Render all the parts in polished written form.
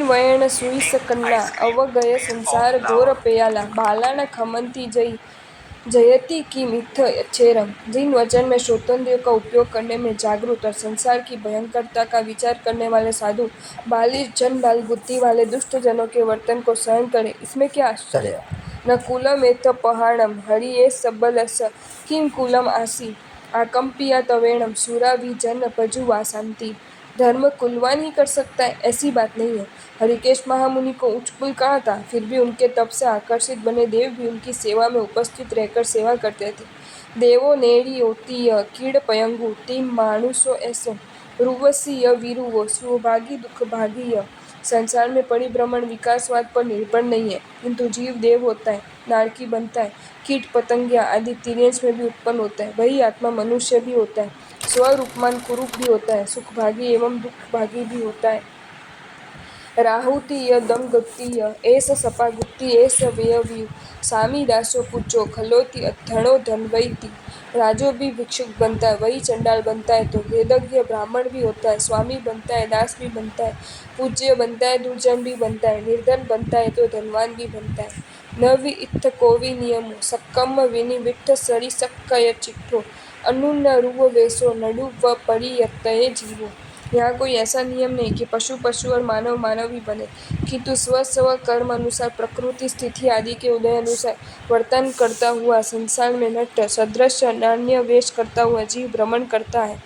वयण Suisse कन्ना अवगय संसार घोर पेयाला बालाना खमनती जयती की मिथ चेरम। जिन वचन में श्रोतेंद्रियों का उपयोग करने में जागरूक और संसार की भयंकरता का विचार करने वाले साधु बालिश जन बाल बुद्धि वाले दुष्ट जनों के वर्तन को सहन करे, इसमें क्या आश्चर्य है। न कूलम एथ पहाड़म हरिये सबलस किम कूलम आसी आकंपिया तवेणम सूरा भी जन भजु वासांति। धर्म कुलवान ही कर सकता है, ऐसी बात नहीं है। हरिकेश महामुनि को उच्च कुल कहा था, फिर भी उनके तप से आकर्षित बने देव भी उनकी सेवा में उपस्थित रहकर सेवा करते थे। देवो नेड़ी ओतीय कीड़ पयंगु टीम मानुसो ऐसो रुवसी य वीरुवो सुभागी दुख भागी य। संसार में परिभ्रमण विकासवाद पर निर्भर नहीं है, किंतु जीव देव होता है, नारकी बनता है, कीट पतंगिया आदि तिर्यंश में भी उत्पन्न होता है, वही आत्मा मनुष्य भी होता है, स्वरूपमान कुरूप भी होता है, सुखभागी एवं दुखभागी भी होता है। राहुतीय दम गतीय एस सपागुत्ती एस व्ययवीय सामी दासो पूछो खलोती धनो धनवैती। राजो भी भिक्षुक बनता है, वही चंडाल बनता है, तो वेदज्ञ ब्राह्मण भी होता है, स्वामी बनता है, दास भी बनता है, पूज्य बनता है, दुर्जन भी बनता है, निर्धन बनता है तो धनवान भी बनता है। न वि इत्थ कोवि नियमो सक्कम विनि विट्ठ सरि सक्कय चिट्ठो अनुन्न रुव वेसो नडु व परियत्तये जीवो। यहाँ कोई ऐसा नियम नहीं कि पशु पशु और मानव मानव ही बने, किंतु स्व कर्म अनुसार प्रकृति स्थिति आदि के उदय अनुसार वर्तन करता हुआ संसार में नट सदृश नान्य वेश करता हुआ जीव भ्रमण करता है।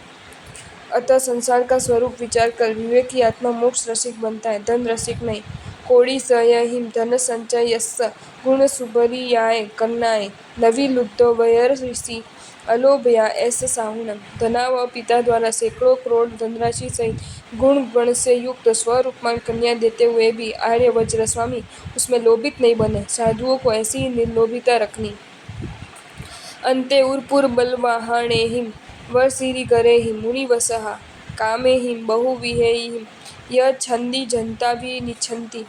अतः संसार का स्वरूप विचार कर विवेकी आत्मा मोक्ष रसिक बनता है, धन रसिक नहीं। कोड़ी सयहिम धन संचय यस्स गुण सुबरियाय कन्नाय नवी लुद्धो वयर ऋषि अलोभया ऐस साहुणम। धना व पिता द्वारा सैकड़ों करोड़ धनराशि सहित गुण गण से युक्त स्वरूपमान कन्या देते हुए भी आर्य वज्र स्वामी उसमें लोभित नहीं बने। साधुओं को ऐसी ही निर्लोभिता रखनी। अन्ते उर्पुर बलवाहणेहिम वरसिरी गरेहिम मुनिवसहा कामेहिम बहुविहेहिम य छंदी जनता भी निछंती।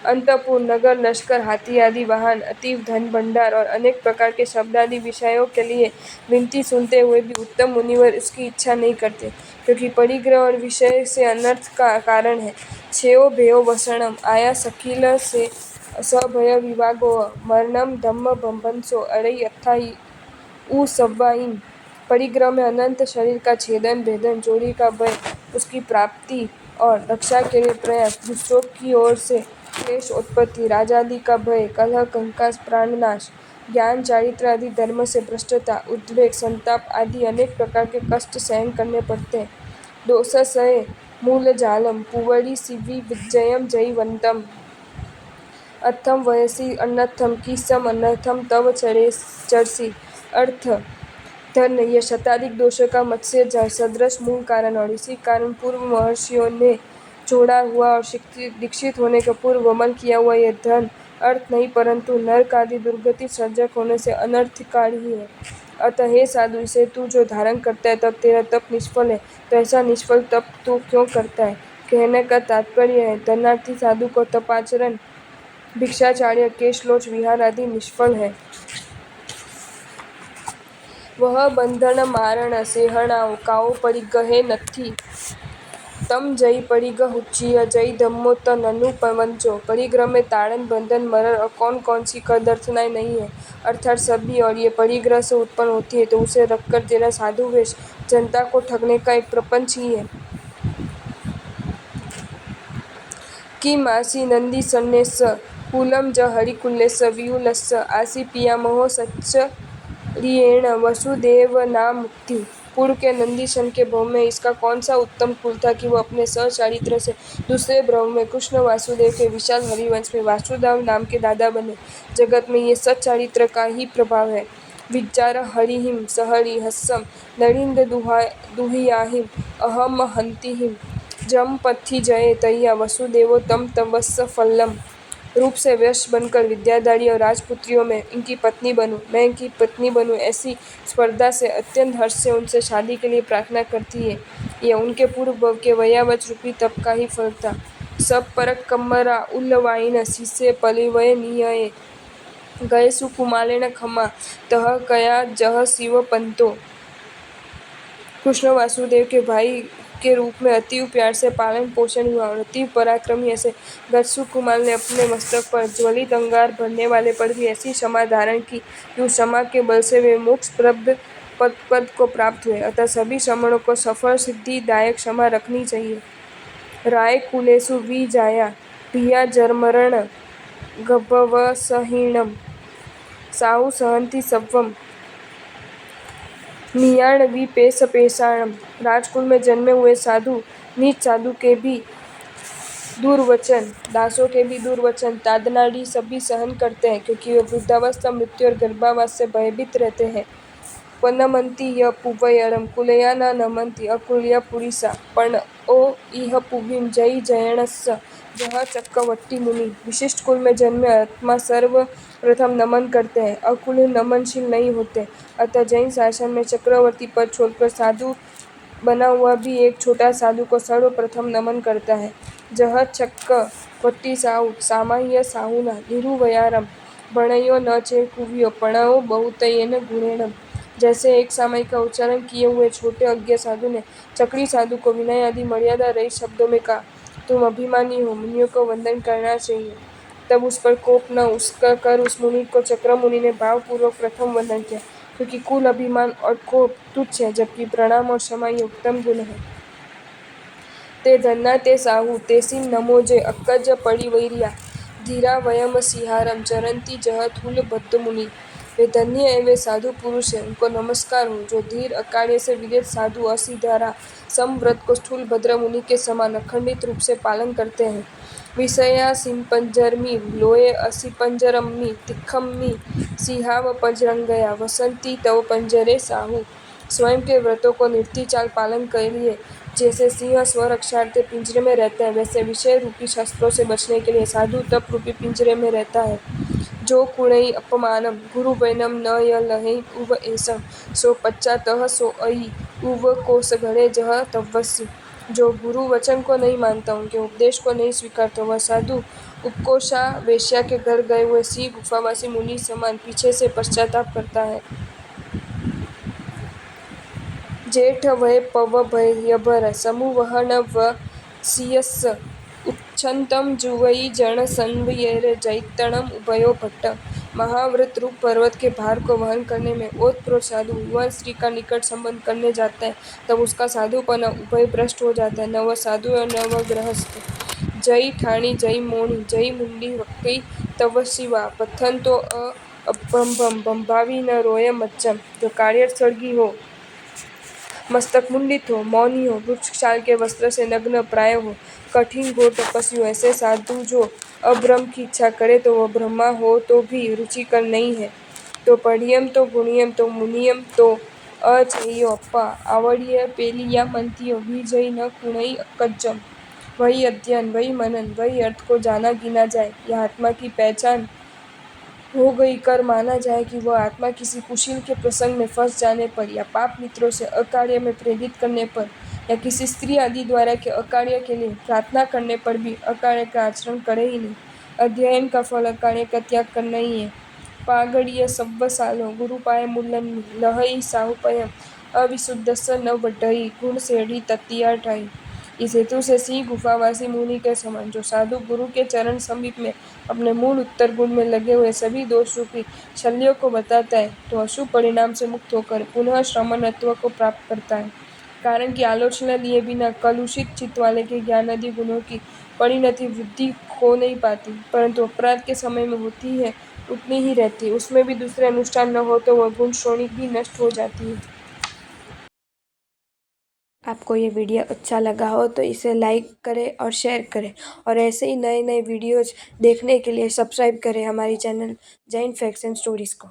अंतपुर नगर लश्कर हाथी आदि वाहन अतीव धन भंडार और अनेक प्रकार के शब्द आदि विषयों के लिए विनती सुनते हुए भी उत्तम मुनिवर इसकी इच्छा नहीं करते, क्योंकि परिग्रह और विषय से अनर्थ का कारण है। छेओ भयो वसणम आया सकील से सभय विवागो मरणम धम्म बंभंसो अड़ई अथाई उ सव्वाइन। परिग्रह में अनंत शरीर का छेदन भेदन चोरी का भय उसकी प्राप्ति और रक्षा के लिए प्रयास दूसरों की ओर से क्लेश उत्पत्ति राजादि का भय कलह कंकास प्राणनाश ज्ञान चारित्र आदि धर्म से भ्रष्टता उद्वेग संताप आदि अनेक प्रकार के कष्ट सहन करने पड़ते हैं। दोष सहे मूल जालम पुवड़ी शिवी विजयम जयवंतम अथम वयसी अनर्थम किसम अनर्थम तव चरसी। अर्थ धन यह शताधिक दोषों का मत्स्य सदृश मूल कारण और इसी कारण पूर्व महर्षियों ने जोड़ा हुआ और दीक्षित होने के पूर्व वमन किया हुआ यह धन अर्थ नहीं परंतु नरक आदि दुर्गति सर्जक होने से अनर्थकारी ही है। अतः हे साधु, इसे तू जो धारण करता है तब तेरा तप निष्फल है, तो ऐसा निष्फल तप तू क्यों करता है। कहने का तात्पर्य है धनार्थी साधु को तपाचरण भिक्षाचार्य केशलोच विहार आदि निष्फल है। वह बंधन मारण सेहणाओ काओ परिगहे नथी तम जय परिगह हुच्चिय जय धम्मो त ननु पवंचो। परिग्रह में ताड़न बंधन मरण और कौन कौन सी कदर्थनाएं नहीं है, अर्थात सभी, और ये परिग्रह से उत्पन्न होती है, तो उसे रखकर तेरा साधु वेश जनता को ठगने का एक प्रपंच ही है। कि मासी नंदी सन्नेस कुलम ज हरिकुल्लेस व्यूलस्स आसी पियामहो सच्चरियेण वसुदेव नाम मुक्ति। पूर्व के नंदीसन के भव में इसका कौन सा उत्तम कुल था कि वह अपने सचारित्र से दूसरे भव में कृष्ण वासुदेव के विशाल हरिवंश में वासुदेव नाम के दादा बने। जगत में ये सच्चारित्र का ही प्रभाव है। विचार हरिहिम सहरि हस्सम नरिंद दुहियाहिम अहम हंतिहिम जम पथि जये तैया वसुदेवो तम तवस्स फल्लम। रूप से वश बनकर विद्याधारी और राजपुत्रियों में इनकी पत्नी बनूं, मैं इनकी पत्नी बनूं, ऐसी स्पर्धा से अत्यंत हर्ष से उनसे शादी के लिए प्रार्थना करती है। यह उनके पूर्व भव के वयावच रूपी तप का ही फल था। सब परक कम्मरा उल्लवाइन सीसे पलिवय नियये गए सुकुमालेन खमा तह कया जह शिव पंतो। कृष्ण वासुदेव के भाई के रूप में अतीव प्यार से पालन पोषण हुआ और अतीव पराक्रमी ऐसे गजसुख कुमार ने अपने मस्तक पर ज्वलित अंगार भरने वाले पर भी ऐसी क्षमा धारण की कि उस क्षमा के बल से वे मोक्ष पद को प्राप्त हुए। अतः सभी श्रमणों को सफल सिद्धिदायक क्षमा रखनी चाहिए। राय कुलेषु विजाया भिया जर्मरण गभवसहीणम साहु सहन्ति सव्वम नियाणवी पेषाणम। राजकुल में जन्मे हुए साधु नीच साधु के भी दुर्वचन, दासों के भी दुर्वचन, ताड़नाड़ी सभी सहन करते हैं, क्योंकि वे वृद्धावस्था, मृत्यु और गर्भावास से भयभीत रहते हैं। पनमन्ति य पुवयरम कुलया न नमन्ति अकुलया पुरीसा पण ओ इह पुवीम जय जयणस्य जह चक्रवर्ती मुनि। विशिष्ट कुल में जन्मे आत्मा सर्वप्रथम नमन करते हैं, अकुल नमनशील नहीं होते। अतः जैन शासन में चक्रवर्ती पद छोड़कर साधु बना हुआ भी एक छोटा साधु को सर्वप्रथम नमन करता है। जह चक्रवर्ती साहु सामान्य साहुना निरुवयारम भणयो न चे कुवियो पणओ बहुतयेन गुणेणम। जैसे एक सामयिक का उच्चारण किए हुए छोटे अज्ञ साधु ने चक्री साधु को विनय आदि मर्यादा रहित शब्दों में कहा, तुम अभिमानी हो, मुनियों को वंदन करना चाहिए। तब उस पर कोप न उसका कर उस मुनि को चक्र मुनि ने भावपूर्वक प्रथम वंदन किया, क्योंकि कुल, अभिमान और कोप तुच्छ है, जबकि प्रणाम और क्षमा ये उत्तम गुण है। ते धन्ना ते साहु तेसिन नमोजे अक्कज पड़िवैरिया धीरा वयम सिहारम चरंती जह थूल बद्ध मुनि। वे धन्य है, वे साधु पुरुष है, उनको नमस्कार हो, जो धीर अकार्य से विरत साधु असिधारा समव्रत को स्थूल भद्र मुनि के समान अखंडित रूप से पालन करते हैं। विषया सिंपंजरमी लोये असिपंजरम्मी तिखम्मी सिहाव पंजरंगया वसंती तव पंजरे साहु। स्वयं के व्रतों को निर्ती चाल पालन के लिए जैसे सिंह स्वरक्षार्थ पिंजरे में रहता है, वैसे विषय रूपी शस्त्रों से बचने के लिए साधु तप रूपी पिंजरे में रहता है। जो कुणई अपमानम गुरु वैनम न य लहै उव एसम सो पच्चातः सो अई उव कोस घड़े जह तवस्य। जो गुरु वचन को नहीं मानता, उनके उपदेश को नहीं स्वीकारता, वह साधु उपकोषा वेश्या के घर गए हुए सी गुफावासी मुनि समान पीछे से पश्चाताप करता है। जेठ वै पव भयभर समूहन व सियस्स उच्छ्छन्तं जुवई जन संवयेर जैत्तणम उभयो भट्ट। महाव्रत रूप पर्वत के भार को वहन करने में ओतप्रोत साधु युवा स्त्री का निकट संबंध करने जाता है, तब उसका साधुपना उभय भ्रष्ट हो जाता है। न वह साधु और न वह गृहस्थ। जय ठाणी जय मोणी जय मुंडी वक्कई तव शिवा पत्थन तो अब्रह्मम बंभावी न रोय मज्जम। जो कार्य सड़गी हो, मस्तक मुंडित हो, मौनी हो, वृक्ष छाल के वस्त्र से नग्न प्राय हो, कठिन घोर तपस्वी हो, ऐसे साधु जो अब्रह्म की इच्छा करे तो वह ब्रह्मा हो तो भी रुचिकर नहीं है। तो पढ़ियम तो गुणियम तो मुनियम तो अचेयो अप्पा आवड़िय पेलिया मंतियो विजय न कुणई अक्कज्जम। वही अध्ययन, वही मनन, वही अर्थ को जाना गिना जाए, यह आत्मा की पहचान हो गई कर माना जाए कि वह आत्मा किसी कुशील के प्रसंग में फंस जाने पर या पाप मित्रों से अकार्य में प्रेरित करने पर या किसी स्त्री आदि द्वारा के अकार्य के लिए प्रार्थना करने पर भी अकार्य का आचरण करे ही नहीं। अध्ययन का फल अकार्य का त्याग करना ही है। पागड़िय सव्व सालो गुरु पाय मुल्लन लहई साहुपयम अविशुद्धस्य न वड्ढई गुण सेढ़ी तत्तिया ठाई। इस हेतु से सिंह गुफावासी मुनि के समान जो साधु गुरु के चरण समीप में अपने मूल उत्तर गुण में लगे हुए सभी दोष रूपी शल्यों को बताता है, तो अशुभ परिणाम से मुक्त होकर पुनः श्रमणत्व को प्राप्त करता है। कारण की आलोचना लिए बिना कलुषित चित्त वाले के ज्ञान आदि गुणों की परिणति वृद्धि हो नहीं पाती, परंतु अपराध के समय में होती है उतनी ही रहती है। उसमें भी दूसरे अनुष्ठान न हो तो वह गुण श्रोणी भी नष्ट हो जाती है। आपको ये वीडियो अच्छा लगा हो तो इसे लाइक करें और शेयर करें, और ऐसे ही नए नए वीडियोज़ देखने के लिए सब्सक्राइब करें हमारी channel Jain facts and stories को।